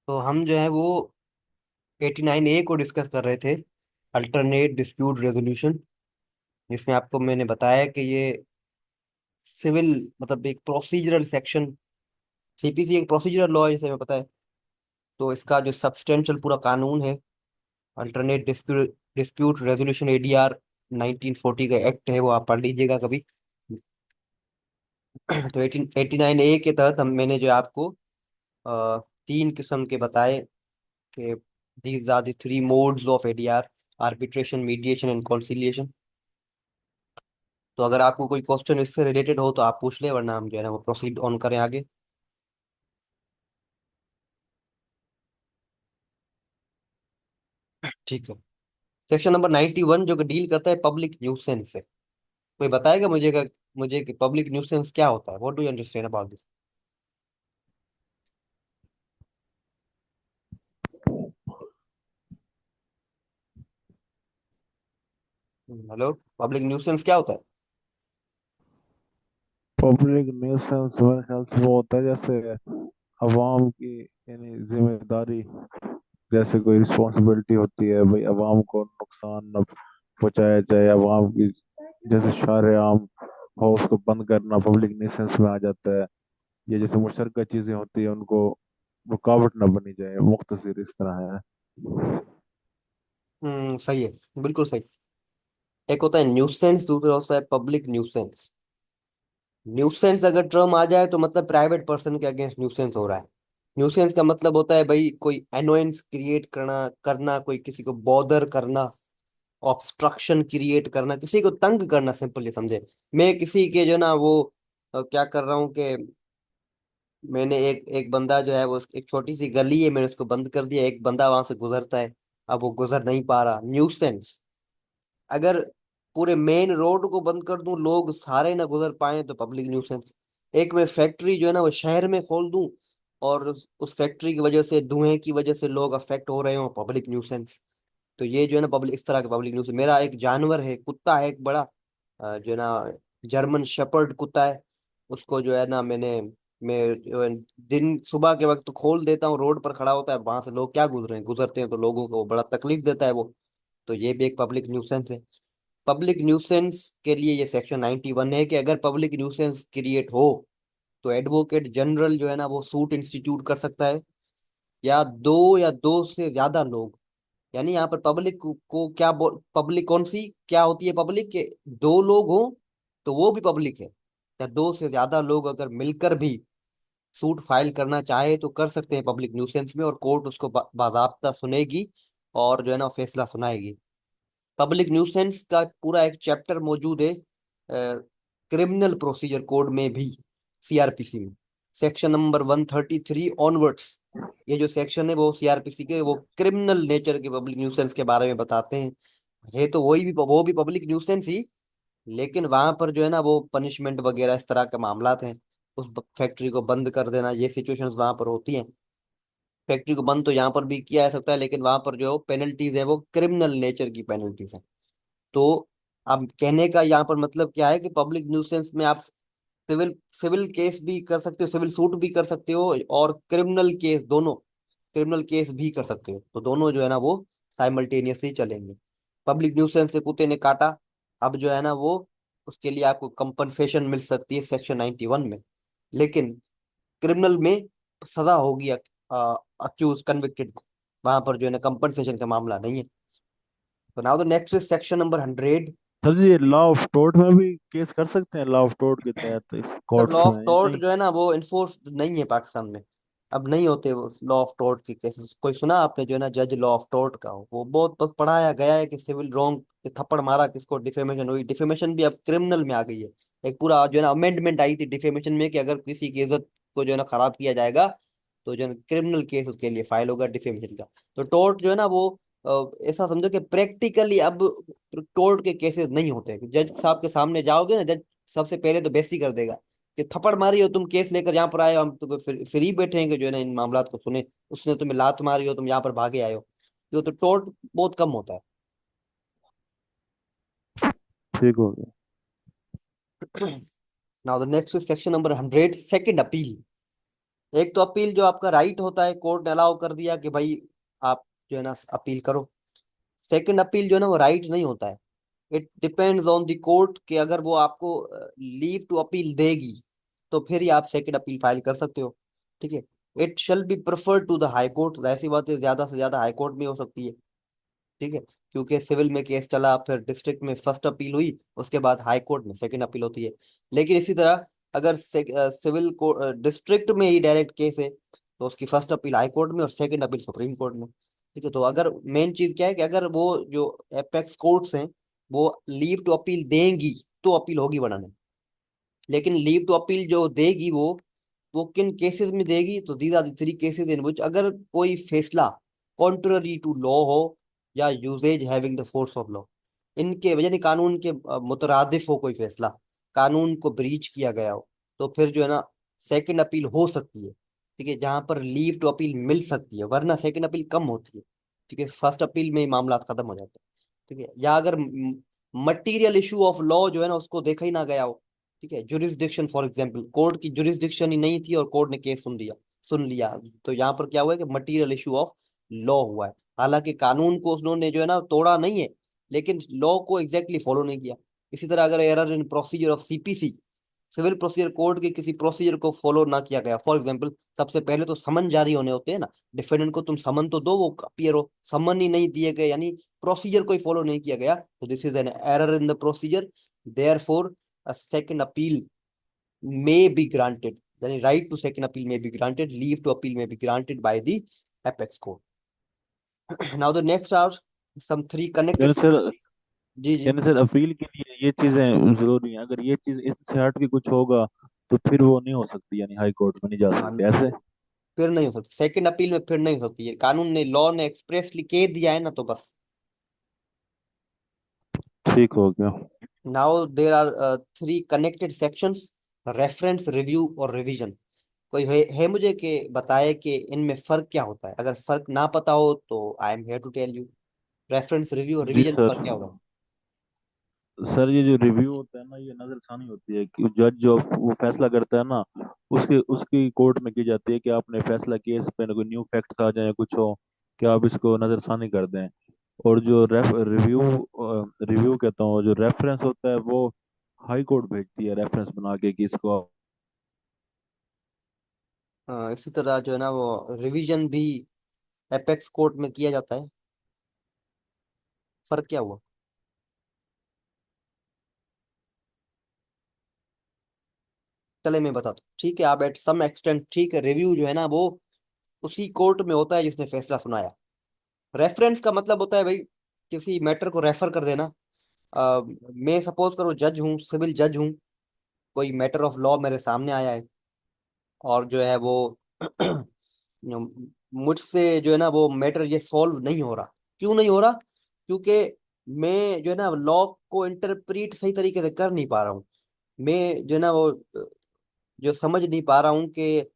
तो हम जो है वो 89A को डिस्कस कर रहे थे, अल्टरनेट डिस्प्यूट रेजोल्यूशन। जिसमें आपको मैंने बताया कि ये सिविल मतलब एक प्रोसीजरल सेक्शन, सीपीसी एक प्रोसीजरल लॉ है जैसे हमें पता है। तो इसका जो सब्सटेंशियल पूरा कानून है, alternate dispute dispute resolution ADR 1940 का एक्ट है, वो आप पढ़ लीजिएगा कभी। तो 1889A के तहत हम मैंने जो आपको तीन किस्म के बताए कि these are the three modes of ADR: arbitration, mediation and conciliation. तो अगर आपको कोई क्वेश्चन इससे रिलेटेड हो तो आप पूछ ले, वरना हम जो है ना वो प्रोसीड ऑन करें आगे। ठीक है। सेक्शन नंबर 91 जो कि डील करता है पब्लिक न्यूसेंस से। कोई बताएगा मुझे कि पब्लिक न्यूसेंस क्या होता है? What do you understand about this? Hello. Public nuisance क्या होता है? पब्लिक न्यूसेंस मेरे ख्याल से वो होता है जैसे अवाम की यानी जिम्मेदारी, जैसे कोई रिस्पॉन्सिबिलिटी होती है भाई, अवाम को नुकसान न पहुंचाया जाए, अवाम की जैसे शार-ए-आम हो उसको बंद करना पब्लिक न्यूसेंस में आ जाता है। ये जैसे मुशतरका चीजें होती है उनको रुकावट ना बनी जाए, मुख्तसर इस तरह है। सही है, बिल्कुल सही। एक होता है न्यूसेंस, दूसरा होता है पब्लिक न्यूसेंस। न्यूसेंस अगर टर्म आ जाए तो मतलब प्राइवेट पर्सन के अगेंस्ट न्यूसेंस हो रहा है। न्यूसेंस का मतलब होता है भाई कोई एनोयंस क्रिएट करना करना कोई किसी को बॉदर करना, ऑब्स्ट्रक्शन क्रिएट करना, किसी को तंग करना, सिंपली समझे। मैं किसी के जो ना वो क्या कर रहा हूँ कि मैंने एक एक बंदा जो है वो, एक छोटी सी गली है, मैंने उसको बंद कर दिया, एक बंदा वहां से गुजरता है, अब वो गुजर नहीं पा रहा, न्यूसेंस। अगर पूरे मेन रोड को बंद कर दूं, लोग सारे ना गुजर पाए, तो पब्लिक न्यूसेंस। एक मैं फैक्ट्री जो है ना वो शहर में खोल दूं और उस फैक्ट्री की वजह से, धुएं की वजह से लोग अफेक्ट हो रहे हो, पब्लिक न्यूसेंस। तो ये जो है ना पब्लिक, इस तरह के पब्लिक न्यूज। मेरा एक जानवर है, कुत्ता है एक बड़ा, जो है ना जर्मन शेपर्ड कुत्ता है। उसको जो है ना मैं जो है, दिन सुबह के वक्त खोल देता हूँ, रोड पर खड़ा होता है, वहां से लोग क्या गुजरते हैं तो लोगों को बड़ा तकलीफ देता है वो। तो ये भी एक पब्लिक न्यूसेंस है। पब्लिक न्यूसेंस के लिए ये सेक्शन 91 है कि अगर पब्लिक न्यूसेंस क्रिएट हो तो एडवोकेट जनरल जो है ना वो सूट इंस्टीट्यूट कर सकता है, या दो से ज्यादा लोग। यानी यहाँ पर पब्लिक को क्या, पब्लिक कौन सी क्या होती है? पब्लिक के दो लोग हो तो वो भी पब्लिक है, या दो से ज्यादा लोग अगर मिलकर भी सूट फाइल करना चाहे तो कर सकते हैं पब्लिक न्यूसेंस में, और कोर्ट उसको बाजाबता सुनेगी और जो है ना फैसला सुनाएगी। पब्लिक न्यूसेंस का पूरा एक चैप्टर मौजूद है क्रिमिनल प्रोसीजर कोड में भी, सीआरपीसी में, सेक्शन नंबर 133 ऑनवर्ड्स। ये जो सेक्शन है वो सीआरपीसी के, वो क्रिमिनल नेचर के पब्लिक न्यूसेंस के बारे में बताते हैं। है तो वही भी, वो भी पब्लिक न्यूसेंस ही, लेकिन वहां पर जो है ना वो पनिशमेंट वगैरह इस तरह के मामलात हैं। उस फैक्ट्री को बंद कर देना, ये सिचुएशंस वहां पर होती हैं। फैक्ट्री को बंद तो यहाँ पर भी किया जा सकता है, लेकिन वहां पर जो पेनल्टीज है वो क्रिमिनल नेचर की पेनल्टीज है। तो अब कहने का यहाँ पर मतलब क्या है कि पब्लिक न्यूसेंस में आप सिविल सिविल केस भी कर सकते हो, सिविल सूट भी कर सकते हो, और क्रिमिनल केस, दोनों क्रिमिनल केस भी कर सकते हो। तो दोनों जो है ना वो साइमल्टेनियसली चलेंगे। पब्लिक न्यूसेंस से कुत्ते ने काटा, अब जो है ना वो उसके लिए आपको कंपनसेशन मिल सकती है सेक्शन 91 में। लेकिन क्रिमिनल में सजा होगी अक्यूज कन्विक्टेड को, वहां पर जो है ना कंपनसेशन का मामला नहीं है। तो now the next is section number 100। Sir ji, law of tort में भी केस कर सकते हैं? लॉ ऑफ टोर्ट के तहत इस सर लॉ कोर्ट्स ऑफ में या टॉर्ट नहीं? जो है ना वो इन्फोर्स नहीं है पाकिस्तान में। अब नहीं होते वो लॉ ऑफ टॉर्ट के केसेस। कोई सुना आपने जो है ना जज लॉ ऑफ टॉर्ट का हो? वो बहुत बस पढ़ाया गया है कि सिविल रॉन्ग, थप्पड़ मारा किसको, डिफेमेशन हुई, डिफेमेशन भी अब क्रिमिनल में आ गई है। एक पूरा जो है ना अमेंडमेंट आई थी डिफेमेशन में कि अगर किसी की इज्जत को जो है ना खराब किया जाएगा तो जो है क्रिमिनल केस उसके लिए फाइल होगा डिफेमेशन का। तो टॉर्ट जो है ना वो ऐसा समझो कि प्रैक्टिकली अब टॉर्ट के केसेस नहीं होते। जज साहब के सामने जाओगे ना, जज सबसे पहले तो बेइज्जती कर देगा कि थप्पड़ मारी हो तुम, केस लेकर यहाँ पर आए हो, हम तो फ्री बैठे हैं कि जो है ना इन मामलात को सुने। उसने तुम्हें लात मारी हो, तुम यहाँ पर भागे आए हो। जो तो टोर्ट बहुत कम होता ठीक हो गया। है। Now the next section number 100, second appeal. एक तो अपील जो आपका राइट होता है, कोर्ट ने अलाउ कर दिया कि भाई आप जो है ना अपील करो। सेकंड अपील जो है ना वो राइट नहीं होता है। It depends on the court कि अगर वो आपको लीव टू अपील देगी तो फिर ही आप सेकंड अपील फाइल कर सकते हो। ठीक है। It shall be preferred to the high court, ऐसी बात है ज्यादा से ज्यादा हाई कोर्ट में हो सकती है। ठीक है। क्योंकि सिविल में केस चला, फिर डिस्ट्रिक्ट में फर्स्ट अपील हुई, उसके बाद हाई कोर्ट में सेकंड अपील होती है। लेकिन इसी तरह अगर सिविल को डिस्ट्रिक्ट में ही डायरेक्ट केस है तो उसकी फर्स्ट अपील हाई कोर्ट में और सेकंड अपील सुप्रीम कोर्ट में। ठीक है। तो अगर मेन चीज क्या है कि अगर वो जो एपेक्स कोर्ट्स हैं वो लीव टू अपील देंगी तो अपील होगी, वरना नहीं। लेकिन लीव टू अपील जो देगी वो किन केसेस में देगी, तो these are the three cases in which अगर कोई फैसला कॉन्ट्ररी टू लॉ हो या usages having the force of law, इनके यानी कानून के मुतरादिफ हो कोई फैसला, कानून को ब्रीच किया गया हो, तो फिर जो है ना सेकंड अपील हो सकती है। ठीक है। जहां पर लीव टू अपील मिल सकती है, वरना सेकंड अपील कम होती है। ठीक है। फर्स्ट अपील में ही मामला खत्म हो जाता है। ठीक है। या अगर मटीरियल इशू ऑफ लॉ जो है ना उसको देखा ही ना गया हो। ठीक है। जुरिस्डिक्शन फॉर एग्जांपल, कोर्ट की जुरिस्डिक्शन ही नहीं थी और कोर्ट ने केस सुन लिया, तो यहाँ पर क्या हुआ है कि मटीरियल इशू ऑफ लॉ हुआ है। हालांकि कानून को उन्होंने जो है ना तोड़ा नहीं है, लेकिन लॉ को एग्जैक्टली फॉलो नहीं किया। इसी तरह अगर error in procedure of CPC, civil procedure code के किसी प्रोसीजर को फॉलो ना किया गया, फॉर एग्जांपल सबसे पहले तो समन जारी होने होते हैं ना, डिफेंडेंट को तुम समन तो दो, वो अपीयर हो, समन ही नहीं दिए गए यानी प्रोसीजर कोई फॉलो नहीं किया गया, तो this is an error in the procedure. Therefore a second appeal may be granted, यानी right to second appeal may be granted, leave to appeal may be granted by the apex court. Now the next are some three connected। यानी sir जी जी। यानी sir appeal के लिए ये चीजें जरूरी हैं, अगर ये चीज इससे हट के कुछ होगा तो फिर वो नहीं हो सकती, यानी हाई कोर्ट में नहीं जा हाँ, सकते ऐसे। फिर नहीं हो सकती सेकंड अपील में, फिर नहीं हो सकती है, कानून ने लॉ ने एक्सप्रेसली कह दिया है ना, तो बस। ठीक हो गया। Now there are three connected sections, reference, review और रिवीजन। कोई है मुझे कि बताए कि इनमें फर्क क्या होता है? अगर फर्क ना पता हो तो I am here to tell you. Reference, review और जी रिवीजन सर। फर्क क्या होगा? सर ये जो रिव्यू होता है ना, ये नजरसानी होती है कि जज जो वो फैसला करता है ना, उसके उसकी कोर्ट में की जाती है कि आपने फैसला किया, इस पे कोई न्यू फैक्ट्स आ जाए या कुछ हो, कि आप इसको नजरसानी कर दें। और जो रिव्यू रिव्यू कहता हूँ, जो रेफरेंस होता है वो हाई कोर्ट भेजती है रेफरेंस बना के कि इसको। इसी तरह जो है ना वो रिवीजन भी एपेक्स कोर्ट में किया जाता है। फर्क क्या हुआ? चले मैं बताता हूँ। ठीक है, आप एट सम एक्सटेंट ठीक है, रिव्यू जो है ना वो उसी कोर्ट में होता है जिसने फैसला सुनाया। रेफरेंस का मतलब होता है भाई किसी मैटर को रेफर कर देना। मैं सपोज करो जज हूँ, सिविल जज हूँ, कोई मैटर ऑफ लॉ मेरे सामने आया है और जो है वो मुझसे जो है ना वो मैटर ये सॉल्व नहीं हो रहा। क्यों नहीं हो रहा? क्योंकि मैं जो है ना लॉ को इंटरप्रीट सही तरीके से कर नहीं पा रहा हूँ। मैं जो है ना वो जो समझ नहीं पा रहा हूँ कि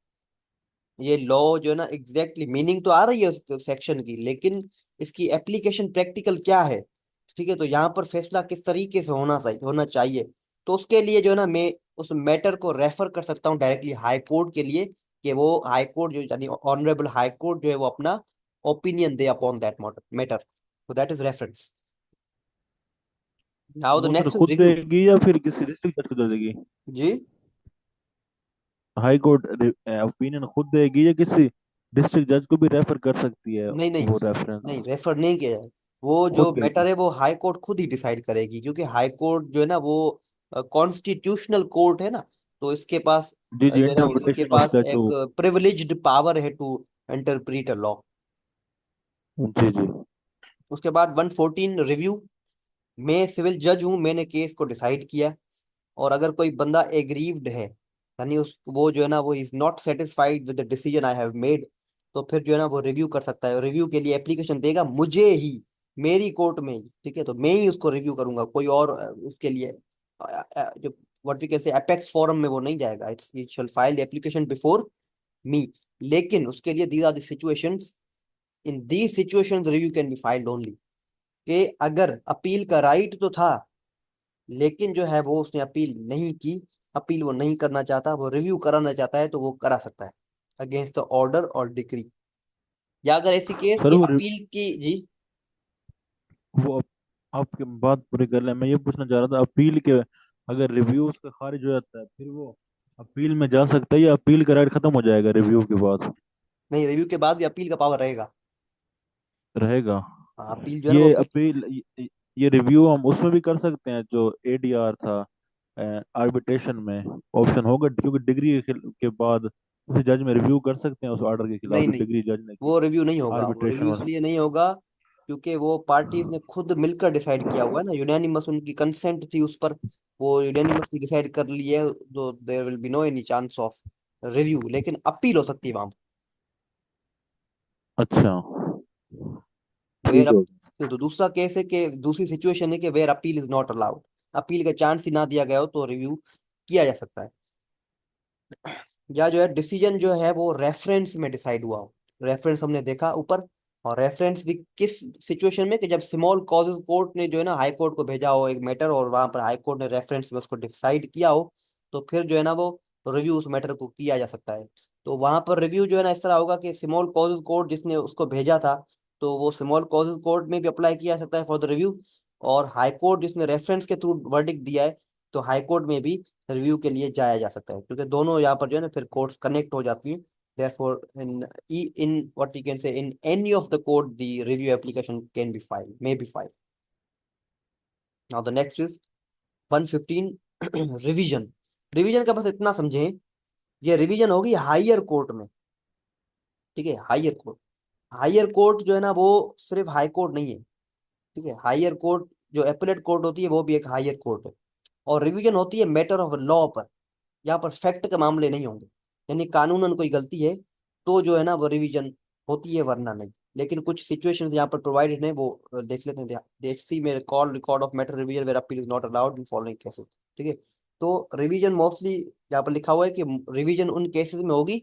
ये लॉ जो है ना एग्जैक्टली मीनिंग तो आ रही है उस सेक्शन की, लेकिन इसकी एप्लीकेशन प्रैक्टिकल क्या है? ठीक है। तो यहाँ पर फैसला किस तरीके से होना चाहिए, तो उसके लिए जो है ना मैं उस मैटर को रेफर कर सकता हूँ डायरेक्टली हाई कोर्ट के लिए, कि वो हाई कोर्ट जो यानी ऑनरेबल हाई कोर्ट जो है वो अपना ओपिनियन दे अपॉन दैट मैटर। तो that is reference. Now the वो सर नेक्स्ट इज खुद रिव्यू। देगी या फिर किसी डिस्ट्रिक्ट जज को दे देगी? जी। हाई कोर्ट ओपिनियन खुद देगी या किसी डिस्ट्रिक्ट जज को भी रेफर कर सकती है नहीं नहीं, वो रेफरेंस? नहीं रेफर नहीं किया जाए। वो जो खुद मैटर देगी। है वो हाई कोर्ट खुद ही डिसाइड करेगी, क्योंकि हाई कोर्ट जो है ना वो कॉन्स्टिट्यूशनल कोर्ट है ना, तो इसके पास जी जी, जो है ना इसके इंटरप्रिटेशन ऑफ पास एक स्टैचू। प्रिविलेज्ड पावर है टू इंटरप्रीट अ लॉ। जी जी। उसके बाद 114 रिव्यू। मैं सिविल जज हूँ, मैंने केस को डिसाइड किया, और अगर कोई बंदा एग्रीव्ड है यानी उस वो जो है ना वो is not satisfied with the decision I have made, तो फिर जो है ना वो रिव्यू कर सकता है। रिव्यू के लिए एप्लीकेशन देगा मुझे ही, मेरी कोर्ट में ही। ठीक है। तो मैं ही उसको रिव्यू करूंगा, कोई और उसके लिए जो what we can say apex forum में वो नहीं जाएगा। It shall file the application before me. लेकिन उसके लिए these are the situations, in these situations review can be filed only, कि अगर अपील का राइट तो था लेकिन जो है वो उसने अपील नहीं की, अपील वो नहीं करना चाहता, वो रिव्यू कराना चाहता है, तो वो करा सकता है। अगेंस्ट द ऑर्डर और डिक्री, या अगर ऐसी केस सर की वो अपील की जी। वो आपकी बात पूरी कर ले, मैं ये पूछना चाह रहा था, अपील के अगर रिव्यू उसका खारिज हो जाता है फिर वो अपील में जा सकता है या अपील का राइट खत्म हो जाएगा रिव्यू के बाद? नहीं, रिव्यू के बाद भी अपील का पावर रहेगा। रहेगा। हाँ, अपील जो है ना वो ये अपील ये रिव्यू हम उसमें भी कर सकते हैं जो एडीआर था आर्बिट्रेशन में, ऑप्शन होगा क्योंकि डिग्री के बाद उसे जज में रिव्यू कर सकते हैं उस ऑर्डर के खिलाफ नहीं जो नहीं, डिग्री जज ने की, वो रिव्यू नहीं होगा, वो आर्बिट्रेशन रिव्यू वाला। इसलिए नहीं होगा क्योंकि वो पार्टीज ने खुद मिलकर डिसाइड किया हुआ है ना, यूनानिमस उनकी कंसेंट थी उस पर, वो यूनानिमसली डिसाइड कर लिए, तो there will be no any chance of review, लेकिन अपील हो सकती है वहां। अच्छा, वेयर ठीक अप, हो गया। तो दूसरा केस है कि दूसरी सिचुएशन है कि where appeal is not allowed, appeal का चांस ही ना दिया गया हो तो रिव्यू किया जा सकता है। या जो है डिसीजन जो है वो रेफरेंस में डिसाइड हुआ हो, रेफरेंस हमने देखा ऊपर, और रेफरेंस भी किस सिचुएशन में, कि जब स्मॉल कॉजेज कोर्ट ने जो है ना हाई कोर्ट को भेजा हो एक मैटर, और वहां पर हाई कोर्ट ने रेफरेंस में उसको डिसाइड किया हो, तो फिर जो है ना वो रिव्यू उस मैटर को किया जा सकता है। तो वहां पर रिव्यू जो है ना इस तरह होगा कि स्मॉल कॉजेज कोर्ट जिसने उसको भेजा था, तो वो स्मॉल कॉजेज कोर्ट में भी अप्लाई किया जा सकता है फॉर द रिव्यू, और हाई कोर्ट जिसने रेफरेंस के थ्रू वर्डिक्ट दिया है, तो हाई कोर्ट में भी रिव्यू के लिए जाया जा सकता है, क्योंकि दोनों यहाँ पर जो है ना फिर कोर्ट्स कनेक्ट हो जाती हैं। therefore in what we can say in any of the court the review application can be filed, may be filed. Now the next is 115 revision. Revision का बस इतना समझें, ये रिवीजन होगी हायर कोर्ट में, ठीक है, हायर कोर्ट। हायर कोर्ट जो है ना वो सिर्फ हाई कोर्ट नहीं है, ठीक है, हायर कोर्ट जो एपलेट कोर्ट होती है वो भी एक हायर कोर्ट है। और रिवीजन होती है मैटर ऑफ लॉ पर, यहाँ पर फैक्ट के मामले नहीं होंगे, यानी कानूनन कोई गलती है तो जो है ना वो रिवीजन होती है, वरना नहीं। लेकिन कुछ सिचुएशंस यहाँ पर प्रोवाइडेड है, वो देख लेते हैं। देख सी में call record of matter revision where appeal is not allowed in following cases, ठीक है। तो रिवीजन मोस्टली यहाँ पर लिखा हुआ है कि रिवीजन उन केसेस में होगी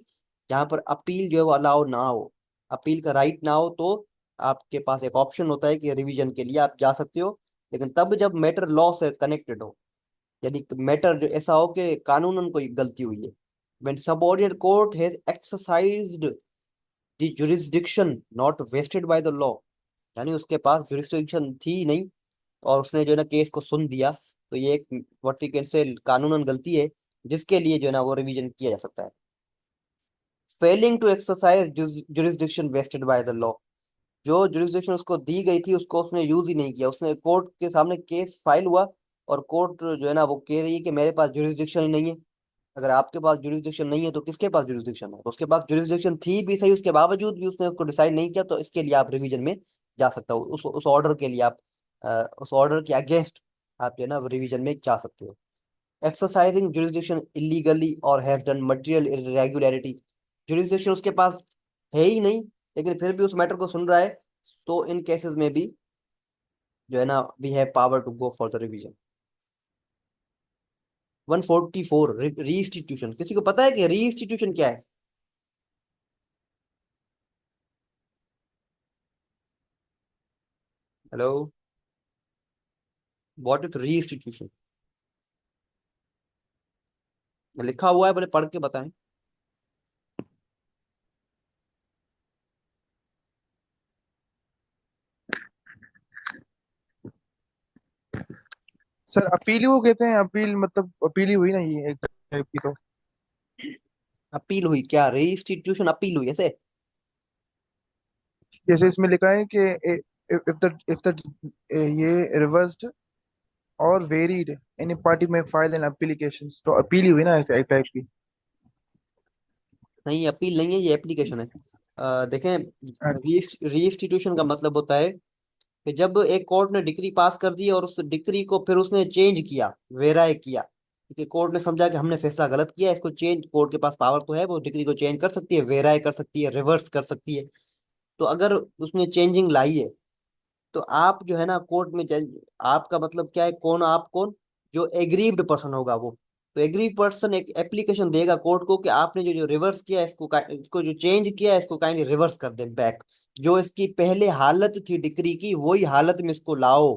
जहाँ पर अपील जो है वो अलाउ ना हो, अपील का राइट ना हो, तो आपके पास एक ऑप्शन होता है कि रिवीजन के लिए आप जा सकते हो, लेकिन तब जब मैटर लॉ से कनेक्टेड हो, यानी मैटर जो ऐसा हो कि कानूनन कोई गलती हुई है। when subordinate court has exercised the jurisdiction not vested by the law, यानी उसके पास jurisdiction थी नहीं और उसने जो है ना केस को सुन दिया, तो ये एक व्हाट वी कैन से कानूनन गलती है, जिसके लिए जो है ना वो रिवीजन किया जा सकता है। Failing to exercise jurisdiction vested by the law, जो जुरिस्डिक्शन उसको दी गई थी उसको उसने यूज ही नहीं किया, उसने कोर्ट के सामने केस फाइल हुआ और कोर्ट जो है ना वो कह रही है कि मेरे पास जुरिस्डिक्शन ही नहीं है। अगर आपके पास जुरिस्डिक्शन नहीं है तो किसके पास जुरिस्डिक्शन है? तो उसके पास जुरिस्डिक्शन थी भी सही, उसके बावजूद भी उसने उसको डिसाइड नहीं किया, तो इसके लिए आप रिवीजन में जा सकते हो, उस ऑर्डर के लिए आप उस ऑर्डर के अगेंस्ट आप जो है ना रिवीजन में जा सकते हो। एक्सरसाइजिंग जुरिस्डिक्शन इलीगली और have done material irregularity, jurisdiction उसके पास है ही नहीं लेकिन फिर भी उस मैटर को सुन रहा है, तो इन केसेस में भी जो है ना we have power to go for the revision. 144 reinstitution, किसी को पता है कि रीइंस्टीट्यूशन क्या है? Hello, what is reinstitution? लिखा हुआ है, बोले पढ़ के बताएं। सर अपील ही वो कहते हैं, अपील मतलब अपील ही हुई ना ये एक टाइप की तो। अपील हुई क्या? रीइंस्टीट्यूशन अपील हुई ऐसे? जैसे इसमें लिखा है कि इफ द ये रिवर्स्ड और वेरीड एनी पार्टी में फाइल एन एप्लीकेशन, तो अपील ही हुई ना एक टाइप की। नहीं, अपील नहीं है, ये एप्लीकेशन है। देखें, रीइंस्टीट्यूशन का मतलब होता है कि जब एक कोर्ट ने डिक्री पास कर दी और उस डिक्री को फिर उसने चेंज किया, वेराय किया, क्योंकि कोर्ट ने समझा कि हमने फैसला गलत किया, इसको चेंज, कोर्ट के पास पावर तो है, वो डिक्री को चेंज कर सकती है, वेराय कर सकती है, रिवर्स कर सकती है। तो अगर उसने चेंजिंग लाई है, तो आप जो है ना कोर्ट में आपका मतलब क्या है, कौन आप कौन? जो एग्रीव्ड पर्सन होगा वो, तो एग्रीव पर्सन एक एप्लीकेशन देगा कोर्ट को कि आपने जो जो रिवर्स किया है इसको जो चेंज किया है इसको काइंडली रिवर्स कर दे बैक, जो इसकी पहले हालत थी डिक्री की वही हालत में इसको लाओ,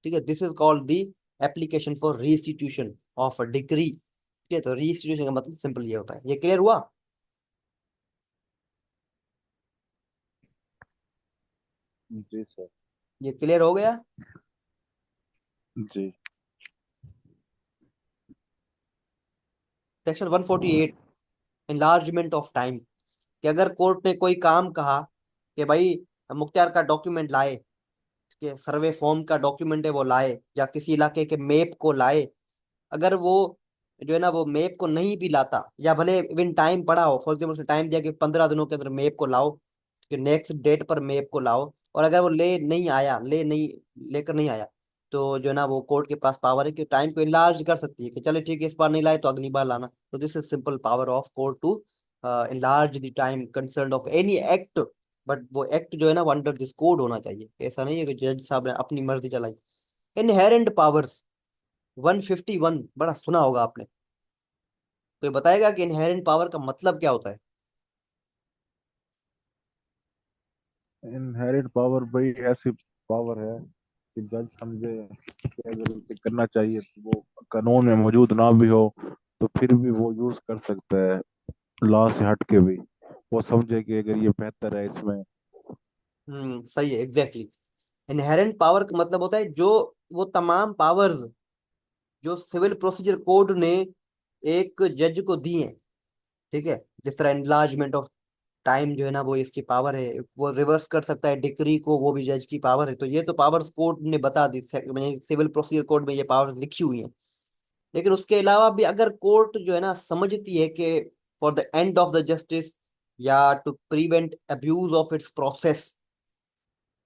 ठीक है। This is called the application for reinstitution of a decree, ठीक है। तो रीइंस्टीट्यूशन का मतलब सिंपल ये होता है। ये क्लियर हुआ? जी सर। ये क्लियर हो गया? जी। सेक्शन 148, enlargement ऑफ टाइम, कि अगर कोर्ट ने कोई काम कहा कि भाई मुख्तार का डॉक्यूमेंट लाए, कि सर्वे फॉर्म का डॉक्यूमेंट है वो लाए, या किसी इलाके के मैप को लाए, अगर वो जो है ना वो मैप को नहीं भी लाता, या भले इवन टाइम पड़ा हो, फॉर एग्जाम्पल उसने टाइम दिया कि 15 दिनों के अंदर मैप को लाओ, कि नेक्स्ट डेट पर मैप को लाओ, और अगर वो लेकर नहीं आया, तो जो है ना वो कोर्ट के पास पावर है कि टाइम को इनलार्ज कर सकती है, कि चले ठीक है इस बार नहीं लाए तो अगली बार लाना। तो this is simple power of court to enlarge the time concern of any act. But वो एक्ट जो है ना वो अंडर दिस कोड होना चाहिए, ऐसा नहीं है कि जज साहब ने अपनी मर्जी चलाई। इनहेरेंट पावर्स 151 बड़ा सुना होगा आपने, तो ये बताएगा कि इनहेरेंट पावर का मतलब क्या होता है? इनहेरिट पावर भाई ऐसी पावर है कि जज समझे कि अगर उसे करना चाहिए तो वो कानून में मौजूद ना भी हो तो फिर भी वो यूज कर सकता है, लॉ से हट के भी। वो समझे कि अगर ये बेहतर है इसमें। सही है, एग्जैक्टली। इनहेरेंट पावर का मतलब होता है जो वो तमाम पावर्स जो सिविल प्रोसीजर कोड ने एक जज को दी हैं, ठीक है। जिस तरह एनलार्जमेंट ऑफ टाइम जो है ना वो इसकी पावर है, वो रिवर्स कर सकता है डिक्री को, वो भी जज की पावर है। तो ये तो पावर्स कोर्ट ने बता दी, सिविल प्रोसीजर कोड में ये पावर्स लिखी हुई हैं। लेकिन उसके अलावा भी अगर कोर्ट जो है ना समझती है कि for the end of the justice, या to prevent abuse of its process,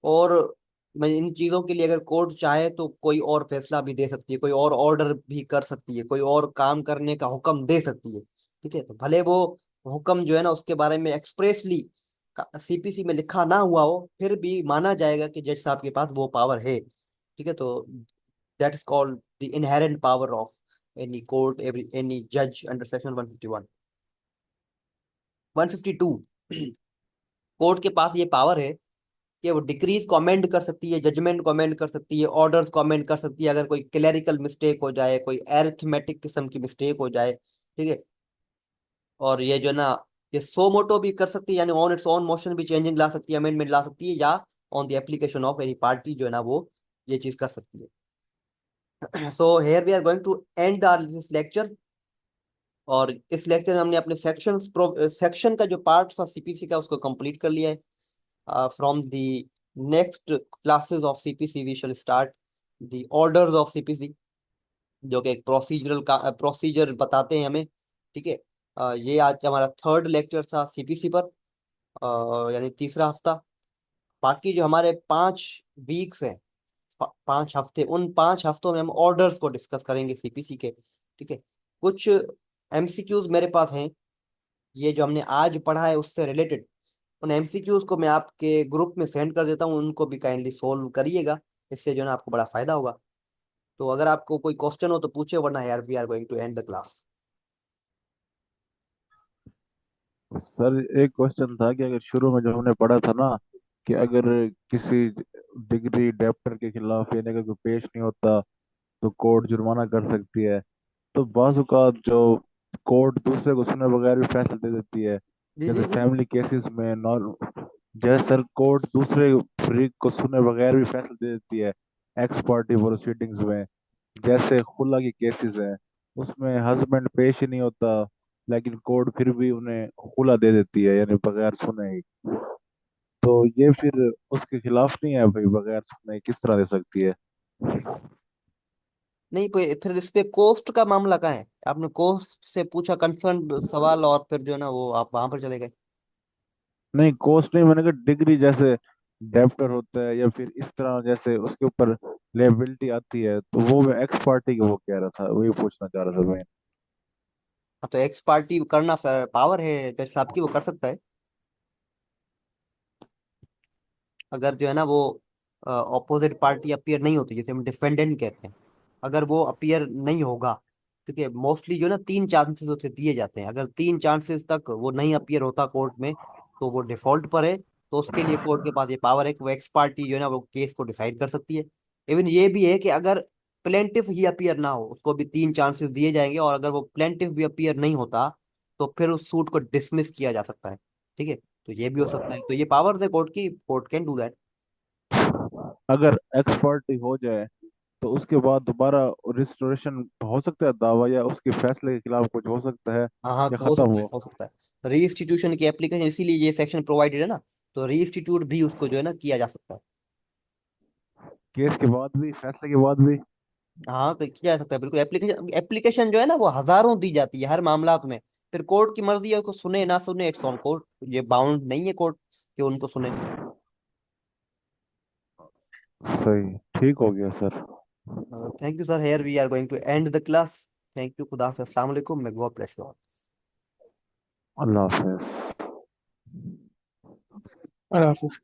और मैं इन चीजों के लिए अगर कोर्ट चाहे तो कोई और फैसला भी दे सकती है, कोई और ऑर्डर भी कर सकती है, कोई और काम करने का हुक्म दे सकती है, ठीक है। तो भले वो हुक्म जो है ना उसके बारे में एक्सप्रेसली सीपीसी में लिखा ना हुआ हो, फिर भी माना जाएगा कि जज साहब के पास वो पावर है, ठीक है। तो that is called the inherent power of any court, every any जज अंडर सेक्शन 151। 152, कोर्ट के पास ये पावर है कि वो डिक्रीज को अमेंड कर सकती है, जजमेंट को अमेंड कर सकती है, ऑर्डर्स को अमेंड कर सकती है, अगर कोई क्लेरिकल मिस्टेक हो जाए, कोई एरिथमेटिक किस्म की मिस्टेक हो जाए, ठीक है। और ये जो है ना ये सो मोटो भी कर सकती है, यानी ऑन इट्स ओन मोशन भी चेंजिंग ला सकती है, अमेंडमेंट ला सकती है, या on the application of any party जो है ना वो ये चीज कर सकती है। So here we are going to end our this lecture. और इस लेक्चर में हमने अपने सेक्शन का जो पार्ट था सीपीसी का उसको कंप्लीट कर लिया है। From the next classes of CPC we shall start the orders of CPC, जो कि एक प्रोसीजरल का प्रोसीजर बताते हैं हमें, ठीक है। ये आज हमारा थर्ड लेक्चर था सीपीसी पर, यानी तीसरा हफ्ता। बाकी जो हमारे 5 वीक्स हैं, 5 हफ्ते, उन 5 हफ्तों में हम ऑर्डर्स को डिस्कस करेंगे सीपीसी के, ठीक है। कुछ एमसीक्यूज मेरे पास हैं, ये जो हमने आज पढ़ा है उससे रिलेटेड। उन एमसीक्यूज को मैं आपके ग्रुप में सेंड कर देता हूँ, उनको भी काइंडली सोल्व करिएगा, इससे जो है ना आपको बड़ा फायदा होगा। तो अगर आपको कोई क्वेश्चन हो तो पूछे, वरना यार we are going to end the class. Sir एक क्वेश्चन था कि अगर शुरू में जो हमने पढ़ा था ना कि अगर किसी डिग्री डेप्टर के खिलाफ यानी अगर कोई पेश नहीं होता तो कोर्ट जुर्माना कर सकती है। तो बाजू का जो कोर्ट दूसरे को सुने बगैर भी फैसला दे देती है, जी जैसे जी जी। फैमिली केसेस में जैसे सर कोर्ट दूसरे फ्रीक को सुने बगैर भी फैसला दे देती है एक्स पार्टी प्रोसीडिंग्स में। जैसे खुला की केसेस हैं उसमें हस्बैंड पेश ही नहीं होता लेकिन कोर्ट फिर भी उन्हें खुला दे देती है यानी बगैर सुने ही। तो ये फिर उसके खिलाफ नहीं है भाई, बगैर सुने किस तरह दे सकती है? नहीं फिर इस पे कोस्ट का मामला कहाँ है? आपने कोस्ट से पूछा कंसर्न सवाल, और फिर जो है ना वो आप वहां पर चले गए। नहीं कोर्स नहीं, मैंने कहा डिग्री जैसे डेप्टर होता है या फिर इस तरह जैसे उसके ऊपर लेबिलिटी आती है तो वो मैं एक्स पार्टी का वो कह रहा था, वही पूछना चाह रहा था मैं। हाँ, तो एक्स पार्टी करना पावर है जज साहब की, वो कर सकता है। अगर जो है ना वो ऑपोजिट पार्टी अपीयर नहीं होती, जैसे हम डिफेंडेंट कहते हैं, अगर वो अपीयर नहीं होगा, ठीक है, मोस्टली जो है ना 3 चांसेस उसे दिए जाते हैं, अगर 3 चांसेस तक वो नहीं अपीयर होता कोर्ट में, तो वो डिफॉल्ट पर है। तो उसके लिए कोर्ट के पास ये पावर है कि वो एक्स पार्टी जो है ना वो केस को डिसाइड कर सकती है। इवन ये भी है कि अगर प्लेंटिफ ही अपीयर ना हो, उसको भी 3 चांसेस दिए जाएंगे, और अगर वो प्लेंटिफ भी अपीयर नहीं होता, तो फिर उस सूट को डिसमिस किया जा सकता है, ठीक है। तो ये भी हो सकता है, तो ये पावर्स है कोर्ट की, कोर्ट कैन डू दैट। अगर एक्स पार्टी हो जाए तो उसके बाद दोबारा रिस्टोरेशन हो सकता है दावा, या उसके फैसले के खिलाफ कुछ हो सकता है, हाँ हाँ, या हो खत्म सकता है, हो? हो सकता है। रीइंस्टीट्यूशन की एप्लीकेशन, इसीलिए ये सेक्शन प्रोवाइडेड है ना। तो रीइंस्टीट्यूट भी उसको जो है ना किया जा सकता है। केस के बाद भी, फैसले के बाद भी? हाँ, तो किया जा सकता है बिल्कुल। एप्लीकेशन एप्लीकेशन जो है ना वो हजारों दी जाती है हर मामलात में। फिर कोर्ट की मर्जी है, उसको सुने ना सुने, इट्स ऑन कोर्ट। ये बाउंड नहीं है कोर्ट कि उनको सुने। सही, ठीक हो गया sir. Thank you sir, here we are going to end the class. Thank you, खुदा हाफिज़, अस्सलाम वालेकुम, मैं गॉड ब्लेस यू। अल्लाह हाफिज। अल्लाह हाफिज।